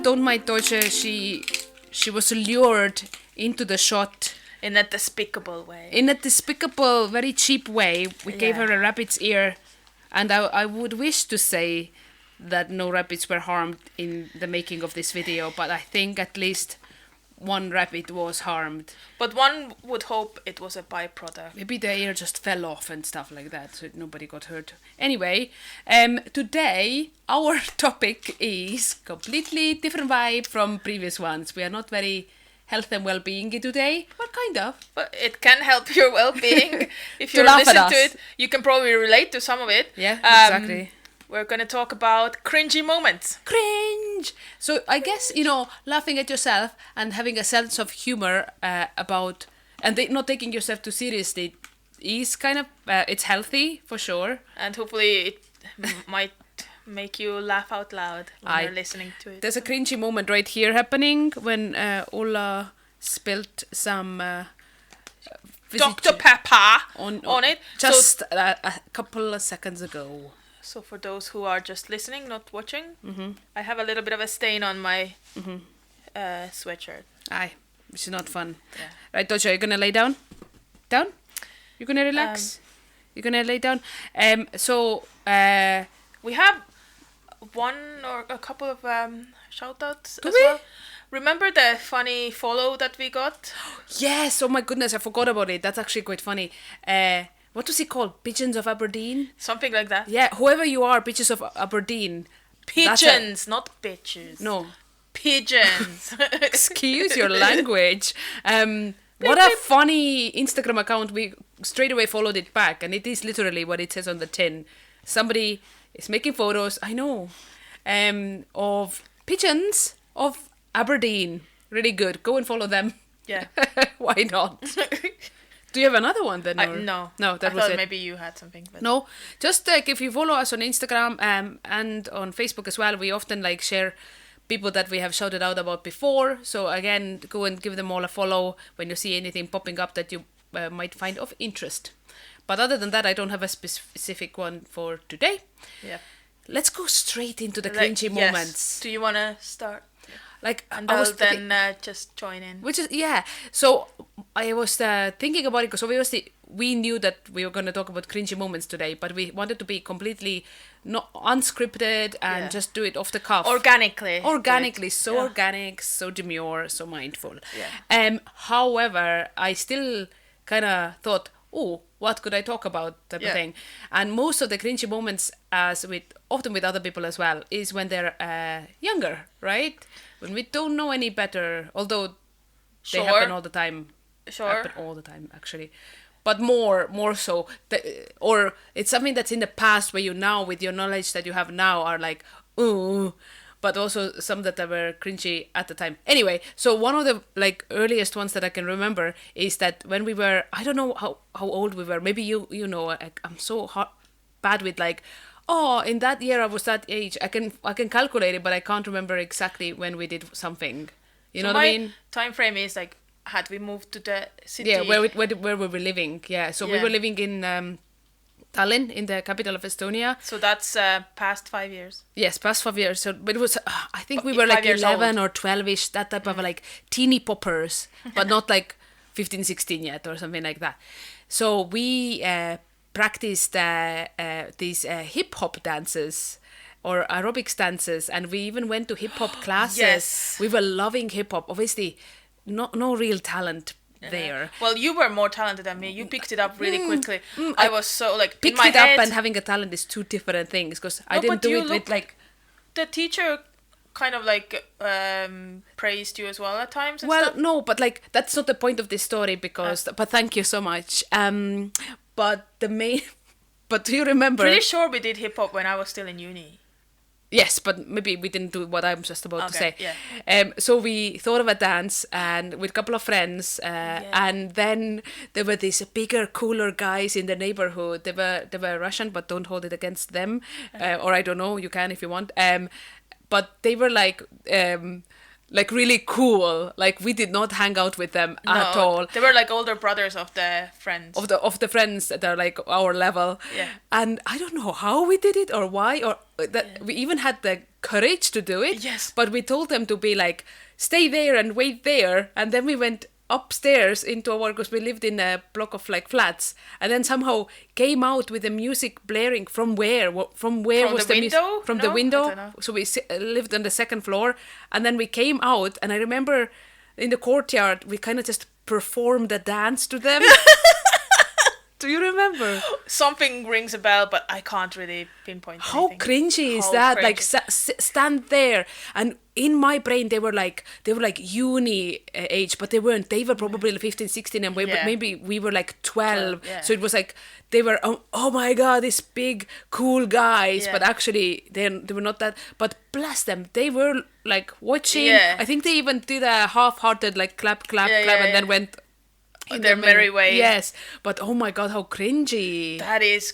don't mind Deutsche. She was lured into the shot In a despicable way. in a despicable, very cheap way. We gave her a rabbit's ear, and I would wish to say that no rabbits were harmed in the making of this video, but I think at least one rabbit was harmed. But one would hope it was a byproduct. Maybe the ear just fell off and stuff like that, so nobody got hurt. Anyway, today our topic is completely different vibe from previous ones. We are not very health and well-being today, but kind of. But it can help your well-being if To you're laugh at listening us. to it. You can probably relate to some of it. Yeah, exactly. We're going to talk about cringy moments. Cringe! So I guess, laughing at yourself and having a sense of humor about, and not taking yourself too seriously is kind of, it's healthy for sure. And hopefully it might make you laugh out loud when you're listening to it. There's a cringy moment right here happening when Ola spilt some Dr. Pepper on it. Just a couple of seconds ago. So for those who are just listening, not watching, I have a little bit of a stain on my sweatshirt. Aye, which is not fun. Yeah. Right, Doja, you're gonna lay down? Down? You're gonna relax? You're gonna lay down? We have one or a couple of shout-outs as we? well. Remember the funny follow that we got? Yes, oh my goodness, I forgot about it. That's actually quite funny. What was it called? Pigeons of Aberdeen? Something like that. Yeah, whoever you are, Pigeons of Aberdeen. Pigeons, not bitches. No. Pigeons. Excuse your language. What a funny Instagram account. We straight away followed it back, and it is literally what it says on the tin. Somebody is making photos, I know, of pigeons of Aberdeen. Really good. Go and follow them. Yeah. Why not? Do you have another one then? Or? No. No, that I was thought it. maybe you had something. But No, just if you follow us on Instagram and on Facebook as well, we often share people that we have shouted out about before. So again, go and give them all a follow when you see anything popping up that you might find of interest. But other than that, I don't have a specific one for today. yeah. Let's go straight into the cringy moments. Do you want to start? And I I'll was then just join in. Which is, yeah. So I was thinking about it because obviously we knew that we were going to talk about cringy moments today, but we wanted to be completely not unscripted and just do it off the cuff. Organically, so organic, so demure, so mindful. Yeah. However, I still kind of thought, oh, what could I talk about type of thing. And most of the cringy moments, often with other people as well, is when they're younger, right? When we don't know any better, although they happen all the time. Happen all the time, actually. But more so. Or it's something that's in the past where you now, with your knowledge that you have now, are like, ooh. But also some that were cringy at the time. Anyway, so one of the earliest ones that I can remember is that when we were, I don't know how old we were. Maybe you know, I'm so bad with in that year I was that age. I can calculate it, but I can't remember exactly when we did something. You know what I mean? Time frame is had we moved to the city? Yeah, where were we living? Yeah, so we were living in Tallinn, in the capital of Estonia. So that's past 5 years. Yes, past 5 years. So, but it was, I think we were 11 or 12ish, that type of teeny poppers, but not 15, 16 yet or something like that. So we practiced these hip hop dances or aerobics dances, and we even went to hip hop classes. Yes. We were loving hip hop. Obviously, no real talent there. Well, you were more talented than me. You picked it up really quickly. I was so picked in my it head, up and having a talent is two different things, because I didn't do it with the teacher kind of praised you as well at times and well stuff? No, but that's not the point of this story, because but thank you so much. But the main but do you remember? Pretty sure we did hip hop when I was still in uni. Yes, but maybe we didn't do what I'm just about to say. Yeah. So we thought of a dance and with a couple of friends, and then there were these bigger, cooler guys in the neighborhood. They were Russian, but don't hold it against them, or I don't know. You can if you want. But they were like really cool. Like we did not hang out with them at all. They were like older brothers of the friends. Of the friends that are like our level. Yeah. And I don't know how we did it or why or that we even had the courage to do it. Yes. But we told them to be like, stay there and wait there. And then we went upstairs into our, because we lived in a block of like flats, and then somehow came out with the music blaring from where was from the music from the I window. don't know. So we lived on the second floor, and then we came out, and I remember in the courtyard we kind of just performed a dance to them. Do you remember? Something rings a bell, but I can't really pinpoint How anything. cringy is How that? cringy. Like stand there, and in my brain they were like uni age, but they weren't. They were probably 15, 16, and but maybe we were like 12. Yeah. So it was like they were oh my god, these big cool guys, Yeah. but actually they were not that. But bless them, they were like watching. Yeah. I think they even did a half-hearted like clap, and then went in their merry way. Yes, but oh my god, how cringy. That is.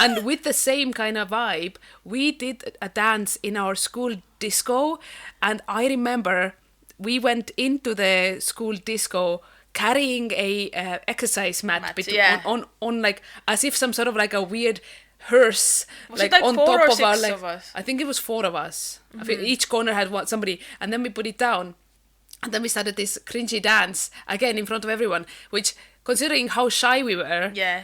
And with the same kind of vibe, we did a dance in our school disco, and I remember we went into the school disco carrying a exercise mat on like as if some sort of like a weird hearse, Was like it like on 4 top or of our 6 like. of us? I think it was 4 of us. I think each corner had somebody, and then we put it down. And then we started this cringy dance again in front of everyone, which, considering how shy we were, Yeah.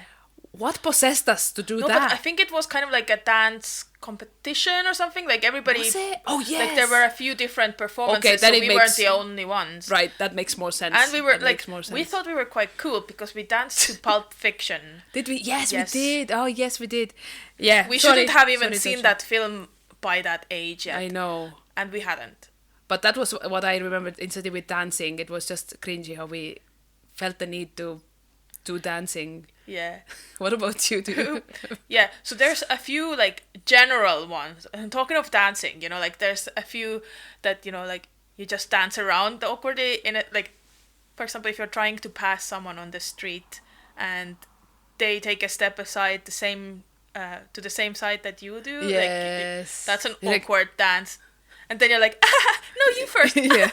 what possessed us to do No, that? but I think it was kind of like a dance competition or something. Like everybody. Was it? Oh, yes. Like there were a few different performances, Okay, then so it we makes- weren't the only ones. Right, that makes more sense. And we were That like, makes more sense. we thought we were quite cool because we danced to Pulp Fiction. Did we? Yes, Yes. we did. Oh, yes, we did. Yeah. We sorry. shouldn't have even Sorry, seen Tasha. that film by that age yet. I know. And we hadn't. But that was what I remembered instantly with dancing. It was just cringy how we felt the need to do dancing. Yeah. What about you? Do you? Yeah, so there's a few like general ones. And talking of dancing, you know, like there's a few that, you know, like you just dance around awkwardly in it. Like, for example, if you're trying to pass someone on the street and they take a step aside to the same side that you do, Yes. like that's an You're like- awkward dance. And then you're like, no, you first. Yeah.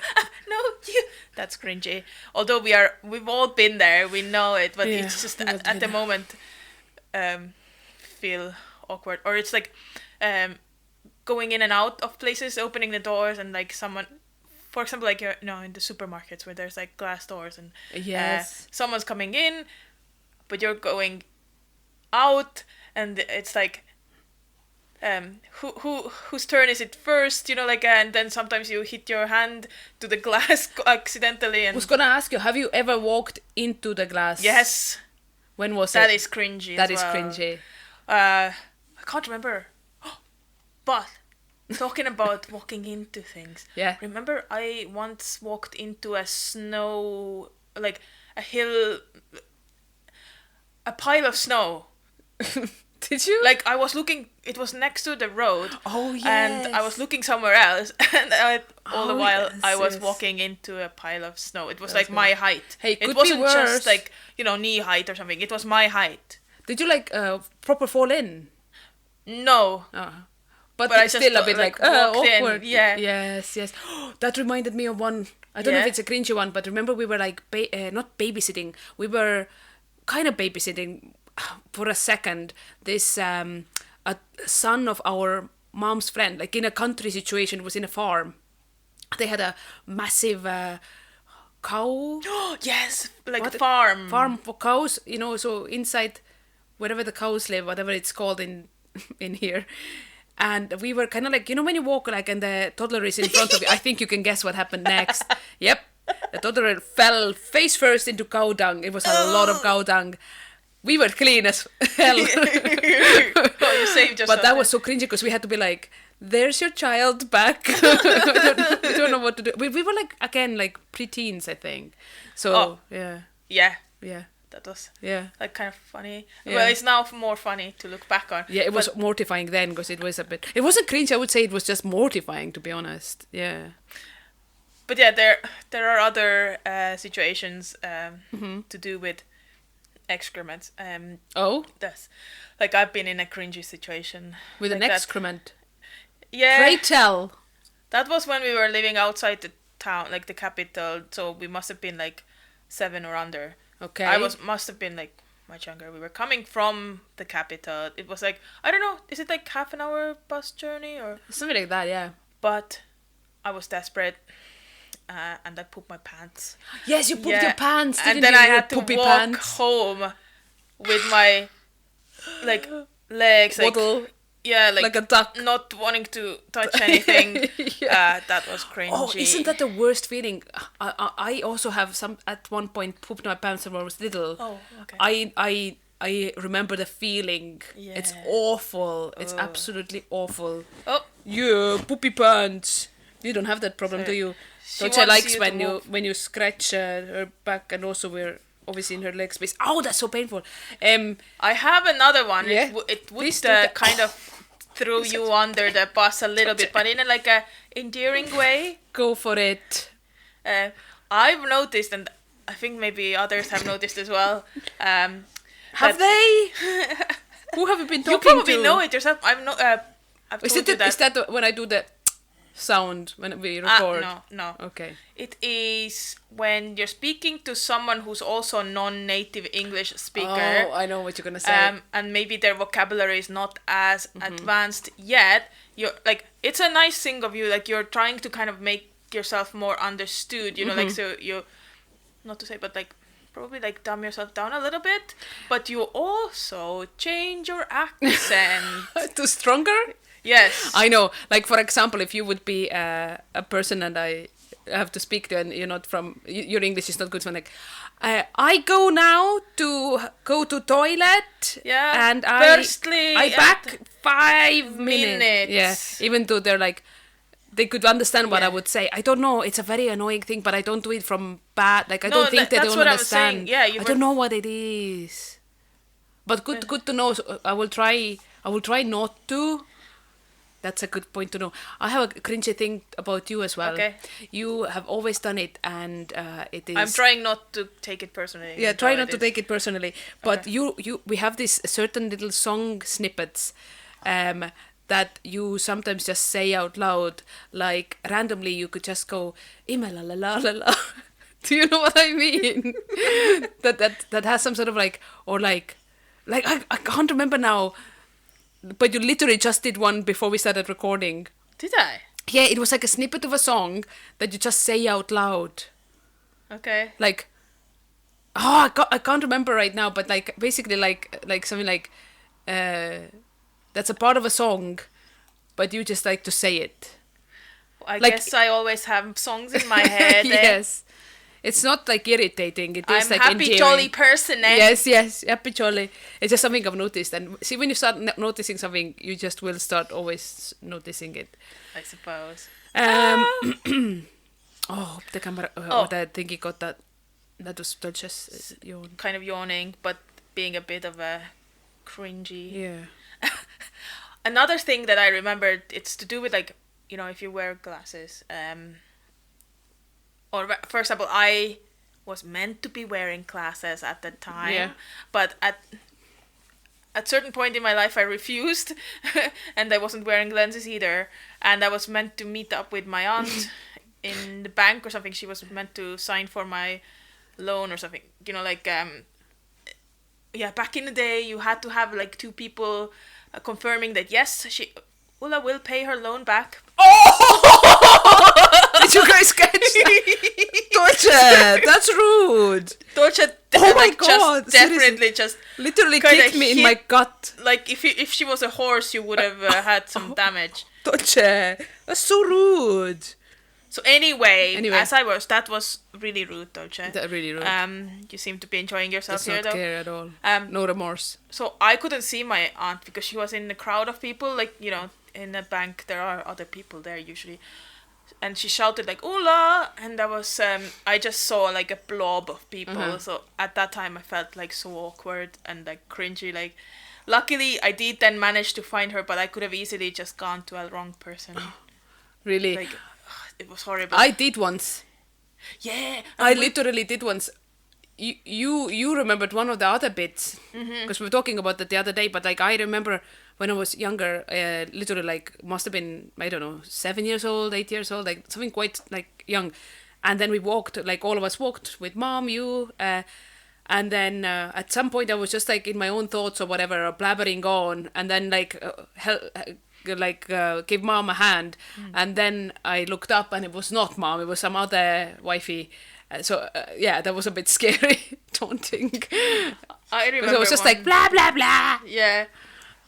No, you. That's cringy. Although we've all been there, we know it, but Yeah, it's just we've all at the been moment, feel awkward, or it's like, going in and out of places, opening the doors, and like someone, for example, like you're in the supermarkets where there's like glass doors and Yes. someone's coming in, but you're going out, and it's like. Whose turn is it first? You know, like, and then sometimes you hit your hand to the glass accidentally, I and was gonna ask you, have you ever walked into the glass? yes, When was that it? is cringy. That as is well. cringy. I can't remember, but talking about walking into things. Yeah. Remember, I once walked into a snow, like a hill, a pile of snow. Did you? Like I was looking, it was next to the road. Oh, yes. And I was looking somewhere else, and all the Oh, while yes, I was yes. walking into a pile of snow. It was That's like my height. Hey, it could be wasn't worse. just like knee height or something. It was my height. Did you like proper fall in? No, Oh. But But I it's just still a got, bit like, like walked in, awkward. yeah. Yes, yes. That reminded me of one. I don't know if Yeah. it's a cringy one, but remember we were like not babysitting. We were kind of babysitting for a second. This a son of our mom's friend, like in a country situation, it was in a farm. They had a massive cow yes, like What? farm. farm for cows, you know, so inside wherever the cows live, whatever it's called in here. And we were kind of like, you know, when you walk like and the toddler is in front of you, I think you can guess what happened next. Yep. The toddler fell face first into cow dung. It was a lot of cow dung. We were clean as hell. Oh, you saved yourself. But that was so cringy because we had to be like, there's your child back. we don't know what to do. We were like, again, like preteens, I think. So, Oh. yeah. Yeah, that was Yeah. like kind of funny. Yeah. Well, it's now more funny to look back on. Yeah, it was But- mortifying then because it was a bit. It wasn't cringe. I would say it was just mortifying, to be honest. Yeah. But yeah, there are other situations to do with excrement. Oh, That's like I've been in a cringy situation with like an that. excrement. Yeah, Pray tell. That was when we were living outside the town, like the capital. So we must have been like 7 or under. Okay. Must have been like much younger. We were coming from the capital. It was like, I don't know, is it like half an hour bus journey or Something like that, yeah. But I was desperate, and I pooped my pants. Yes, you pooped your pants, didn't and then you? I had to Poopy walk pants. home with my like legs Waddle. like a duck. not wanting to touch anything. Yeah. That was cringy. Oh, isn't that the worst feeling? I also have at one point pooped my pants when I was little. Oh, okay. I remember the feeling. Yeah. It's awful. It's absolutely awful. Oh, Yeah, poopy pants. You don't have that problem, do you? she Don't wants likes you when to you move. when you scratch her back, and also we're obviously in her leg space. Oh, that's so painful. I have another one. Yeah. It would Please do that. kind of throw you under the bus a little bit, but in a like a endearing way. Go for it. I've noticed, and I think maybe others have noticed as well. Have they? Who have you been You talking probably to? know it yourself. I've Is told it you that. is that when I do the sound when we record? No. Okay. It is when you're speaking to someone who's also a non-native English speaker. Oh, I know what you're gonna say. And maybe their vocabulary is not as advanced yet. You're like, it's a nice thing of you, like you're trying to kind of make yourself more understood, you know, like, so you, not to say, but like probably like dumb yourself down a little bit, but you also change your accent. To stronger? Yes. I know. Like, for example, if you would be a person and I have to speak to, and you're not from, your English is not good, so I'm like, I go now to go to toilet. Yeah. And I Firstly, back 5 minutes. minutes. Yeah. Even though they're like, they could understand what I would say. I don't know. It's a very annoying thing, but I don't do it from bad. Like, I don't think they that's don't what understand. I'm saying. Yeah, I don't know what it is. But good to know. So I will try not to. That's a good point to know. I have a cringy thing about you as well. Okay. You have always done it, and it is. I'm trying not to take it personally. Yeah, That's try how not it to is. take it personally. But we have these certain little song snippets, that you sometimes just say out loud, like randomly. You could just go "Ima la la la la la." Do you know what I mean? that has some sort of like, or like I can't remember now. But you literally just did one before we started recording. Did I? Yeah, it was like a snippet of a song that you just say out loud. Okay. Like, I can't remember right now, but like basically like something like, that's a part of a song, but you just like to say it. I Like- guess I always have songs in my head. Yes. It's not like irritating. It is I'm like happy endearing. jolly person. Yes, happy jolly. It's just something I've noticed, and see, when you start noticing something, you just will start always noticing it. I suppose. The camera. The thingy got that. That was just yawn. Kind of yawning, but being a bit of a cringy. Yeah. Another thing that I remembered, it's to do with like, you know, if you wear glasses. Or for example, I was meant to be wearing glasses at the time, Yeah. but at certain point in my life I refused, and I wasn't wearing lenses either. And I was meant to meet up with my aunt in the bank or something. She was meant to sign for my loan or something. You know, like back in the day, you had to have like 2 people confirming that yes, Ulla will pay her loan back. Did you guys catch that? Torture! That's rude. Torture. Oh my God, Just definitely just Literally Kinda kicked me in my hit- gut. like if she was a horse, you would have had some damage. Torture. That's so rude. So anyway, Anyway. that was really rude, Dolce. That really rude. You seem to be enjoying yourself Does here not though. care at all. No remorse. So I couldn't see my aunt because she was in the crowd of people. Like, you know, in a bank there are other people there usually. And she shouted like "Ulla," and that was I just saw like a blob of people. So at that time I felt like so awkward and like cringy. Like, luckily I did then manage to find her, but I could have easily just gone to a wrong person. Really. Like, it was horrible. I did once. Yeah. I literally did once. You remembered one of the other bits because we were talking about that the other day, but like I remember when I was younger, literally like must have been, I don't know, 7 years old, 8 years old, like something quite like young. And then we walked, like all of us walked with mom, you, and then at some point I was just like in my own thoughts or whatever, or blabbering on, and then like give mom a hand, and then I looked up and it was not mom, it was some other wifey. Yeah, that was a bit scary, daunting. I remember it was just like blah blah blah. Yeah.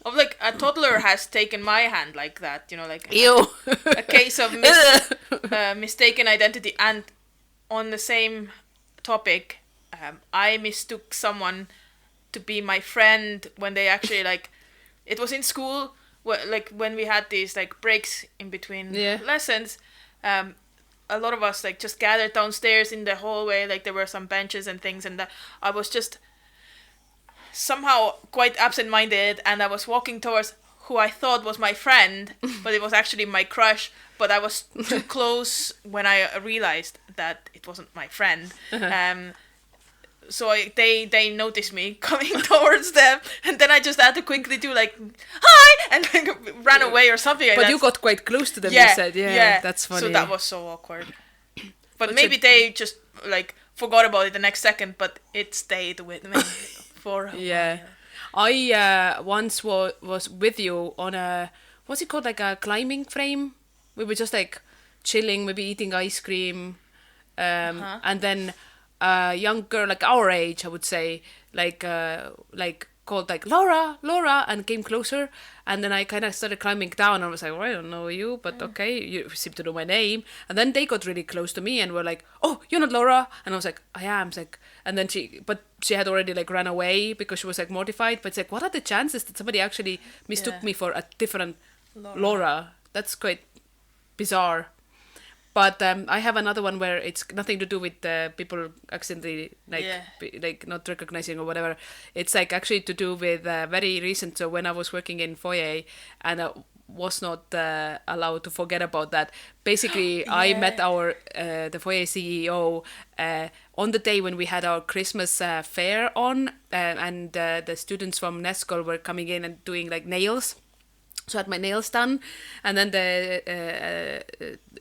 Of like a toddler has taken my hand like that, you know, like Ew. a case of mistaken identity. And on the same topic, I mistook someone to be my friend when they actually like, it was in school, like when we had these like breaks in between lessons. A lot of us like just gathered downstairs in the hallway, like there were some benches and things, and I was just somehow quite absent-minded, and I was walking towards who I thought was my friend, but it was actually my crush. But I was too close when I realized that it wasn't my friend. So they noticed me coming towards them, and then I just had to quickly do like hi and like ran away or something like but that. You got quite close to them, you said. Yeah, that's funny. So that was so awkward. But maybe they just like forgot about it the next second, but it stayed with me for a while. I once was with you on a, what's it called, like a climbing frame. We were just like chilling, maybe eating ice cream, and then a young girl like our age, I would say, like called like Laura, and came closer, and then I kind of started climbing down. And I was like, well, I don't know you, but okay, you seem to know my name. And then they got really close to me and were like, oh, you're not Laura. And I was like, I am. It's like, and then she had already like ran away because she was like mortified. But it's like, what are the chances that somebody actually mistook me for a different Laura? That's quite bizarre. But I have another one where it's nothing to do with people accidentally like not recognizing or whatever. It's like actually to do with very recent. So when I was working in foyer and I was not allowed to forget about that. Basically, I met our the foyer CEO on the day when we had our Christmas fair on, and the students from Nescol were coming in and doing like nails. So I had my nails done, and then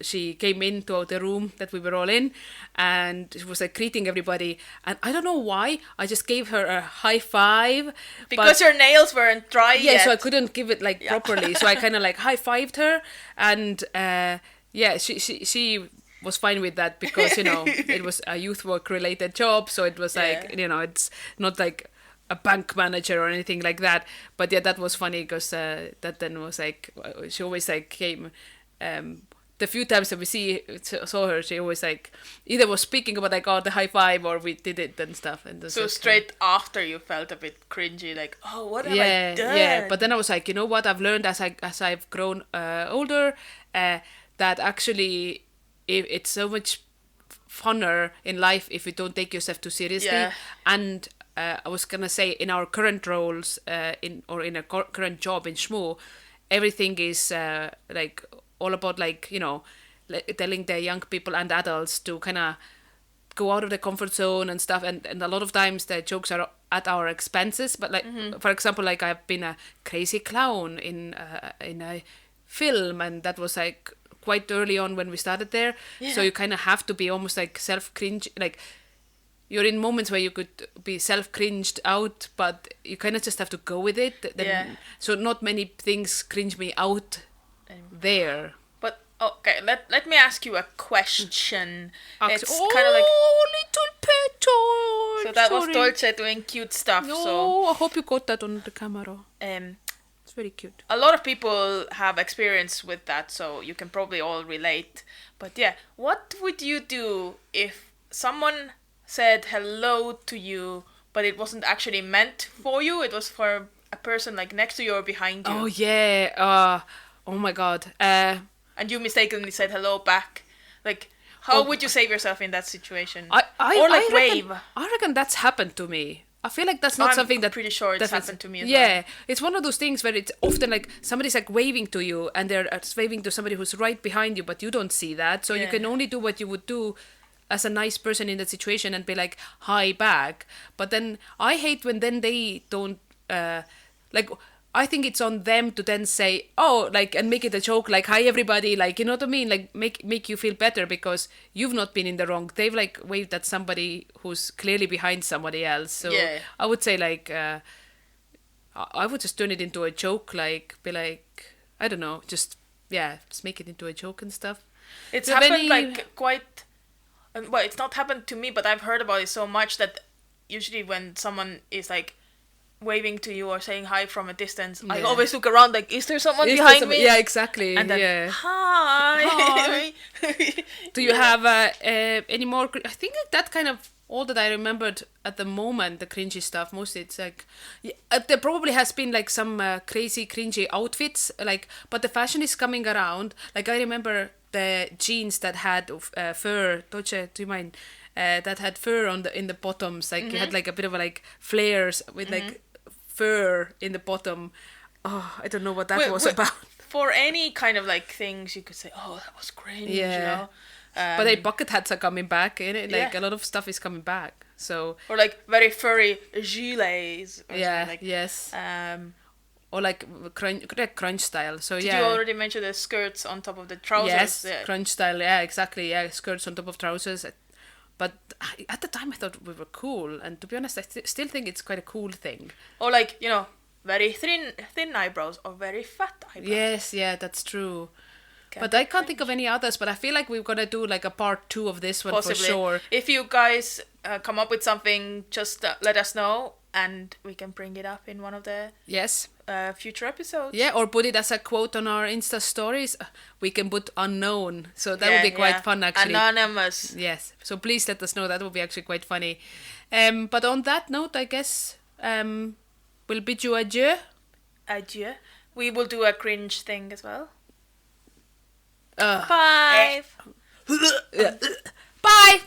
she came into the room that we were all in, and she was like greeting everybody. And I don't know why, I just gave her a high five. Because her nails weren't dry yet. Yeah, so I couldn't give it like properly. So I kind of like high fived her, and she was fine with that because, you know, it was a youth work related job. So it was like, you know, it's not like a bank manager or anything like that. But yeah, that was funny because that then was like, she always like came, the few times that we saw her, she always like either was speaking about like, oh, the high five, or we did it and stuff. And so straight after you felt a bit cringy, like, oh, what have I done? Yeah, but then I was like, you know what, I've learned as I've grown older, that actually it's so much funner in life if you don't take yourself too seriously. And I was gonna say, in our current roles, in a current job in Schmoo, everything is like all about like, you know, telling the young people and adults to kind of go out of the comfort zone and stuff. And a lot of times the jokes are at our expenses. But like, for example, like I've been a crazy clown in a film, and that was like quite early on when we started there. So you kind of have to be almost like self-cringe, like you're in moments where you could be self-cringed out, but you kind of just have to go with it. So not many things cringe me out there. But okay, let me ask you a question. It's kind of like, little pet George. So that was Dolce doing cute stuff. No, so I hope you got that on the camera. It's very cute. A lot of people have experience with that, so you can probably all relate. But yeah, what would you do if someone said hello to you, but it wasn't actually meant for you? It was for a person like next to you or behind you. Oh yeah. Oh my god. And you mistakenly said hello back. Like, how would you save yourself in that situation? I wave. I reckon that's happened to me. I feel like that's not something that... I'm pretty sure it's happened to me as well. Yeah, it's one of those things where it's often like somebody's like waving to you, and they're waving to somebody who's right behind you, but you don't see that. So you can only do what you would do as a nice person in that situation and be like, hi back. But then I hate when then they don't... like, I think it's on them to then say, oh, like, and make it a joke, like, hi everybody, like, you know what I mean, like, make you feel better because you've not been in the wrong. They've like waved at somebody who's clearly behind somebody else. So I would say like, I would just turn it into a joke, like, be like, I don't know, just make it into a joke and stuff. It's happened like quite. Well, it's not happened to me, but I've heard about it so much that usually when someone is like waving to you or saying hi from a distance, I always look around like, is there someone behind me? Yeah, exactly. And then, hi. Do you have any more? I think that kind of all that I remembered at the moment, the cringy stuff. Mostly it's like, there probably has been like some crazy cringy outfits, like, but the fashion is coming around. Like I remember the jeans that had fur. Doce, do you mind? That had fur in the bottoms. Like it had like a bit of like flares with like fur in the bottom. Oh, I don't know what that was about. For any kind of like things, you could say, oh, that was cringe. You know. But like bucket hats are coming back, innit? Like a lot of stuff is coming back. So or like very furry gilets. Or like, yes. Or like crunch style. So Did you already mention the skirts on top of the trousers? Yes, crunch style. Yeah, exactly. Yeah, skirts on top of trousers. But at the time, I thought we were cool, and to be honest, I still think it's quite a cool thing. Or like, you know, very thin eyebrows or very fat eyebrows. Yes, yeah, that's true. But I can't think of any others, but I feel like we're going to do like a part 2 of this one. Possibly. For sure. If you guys come up with something, just let us know and we can bring it up in one of the future episodes. Yeah, or put it as a quote on our Insta stories. We can put unknown. So that would be quite fun actually. Anonymous. Yes. So please let us know. That would be actually quite funny. But on that note, I guess we'll bid you adieu. Adieu. We will do a cringe thing as well. 5. Bye.